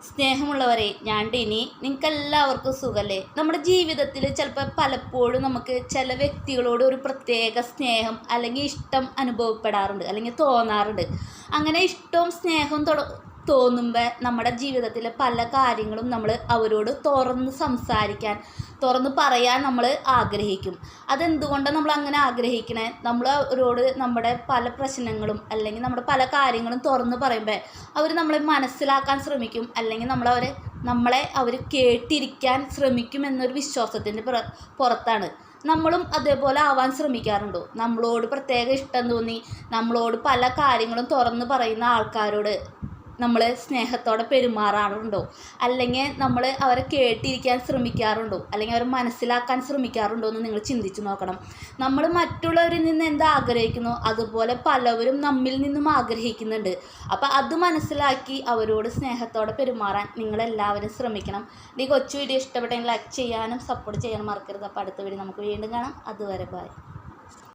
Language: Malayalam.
സ്നേഹമുള്ളവരെ, ഞാൻ ഡിനി. നിങ്ങൾക്കെല്ലാവർക്കും സുഖമല്ലേ? നമ്മുടെ ജീവിതത്തിൽ ചിലപ്പോൾ പലപ്പോഴും നമുക്ക് ചില വ്യക്തികളോട് ഒരു പ്രത്യേക സ്നേഹം അല്ലെങ്കിൽ ഇഷ്ടം അനുഭവപ്പെടാറുണ്ട്, അല്ലെങ്കിൽ തോന്നാറുണ്ട്. അങ്ങനെ ഇഷ്ടവും സ്നേഹവും തോന്നുമ്പോൾ നമ്മുടെ ജീവിതത്തിലെ പല കാര്യങ്ങളും നമ്മൾ അവരോട് തുറന്ന് സംസാരിക്കാൻ, തുറന്ന് പറയാൻ നമ്മൾ ആഗ്രഹിക്കും. അതെന്തുകൊണ്ടാണ് നമ്മൾ അങ്ങനെ ആഗ്രഹിക്കണേ? നമ്മൾ അവരോട് നമ്മുടെ പല പ്രശ്നങ്ങളും അല്ലെങ്കിൽ നമ്മുടെ പല കാര്യങ്ങളും തുറന്ന് പറയുമ്പോൾ അവർ നമ്മളെ മനസ്സിലാക്കാൻ ശ്രമിക്കും, അല്ലെങ്കിൽ നമ്മളെ അവർ കേട്ടിരിക്കാൻ ശ്രമിക്കുമെന്നൊരു വിശ്വാസത്തിൻ്റെ പുറത്താണ്. നമ്മളും അതേപോലെ ആവാൻ ശ്രമിക്കാറുണ്ടോ? നമ്മളോട് പ്രത്യേക ഇഷ്ടം തോന്നി നമ്മളോട് പല കാര്യങ്ങളും തുറന്ന് പറയുന്ന ആൾക്കാരോട് നമ്മൾ സ്നേഹത്തോടെ പെരുമാറാറുണ്ടോ? അല്ലെങ്കിൽ നമ്മൾ അവരെ കേട്ടിരിക്കാൻ ശ്രമിക്കാറുണ്ടോ? അല്ലെങ്കിൽ അവരെ മനസ്സിലാക്കാൻ ശ്രമിക്കാറുണ്ടോ എന്ന് നിങ്ങൾ ചിന്തിച്ച് നോക്കണം. നമ്മൾ മറ്റുള്ളവരിൽ നിന്ന് എന്ത് ആഗ്രഹിക്കുന്നു അതുപോലെ പലവരും നമ്മിൽ നിന്നും ആഗ്രഹിക്കുന്നുണ്ട്. അപ്പോൾ അത് മനസ്സിലാക്കി അവരോട് സ്നേഹത്തോടെ പെരുമാറാൻ നിങ്ങളെല്ലാവരും ശ്രമിക്കണം. ഈ കൊച്ചു വീഡിയോ ഇഷ്ടപ്പെട്ടെങ്കിൽ ലൈക്ക് ചെയ്യാനും സപ്പോർട്ട് ചെയ്യാനും മറക്കരുത്. അപ്പോൾ അടുത്ത വീഡിയോ നമുക്ക് വീണ്ടും കാണാം. അതുവരെ ബൈ.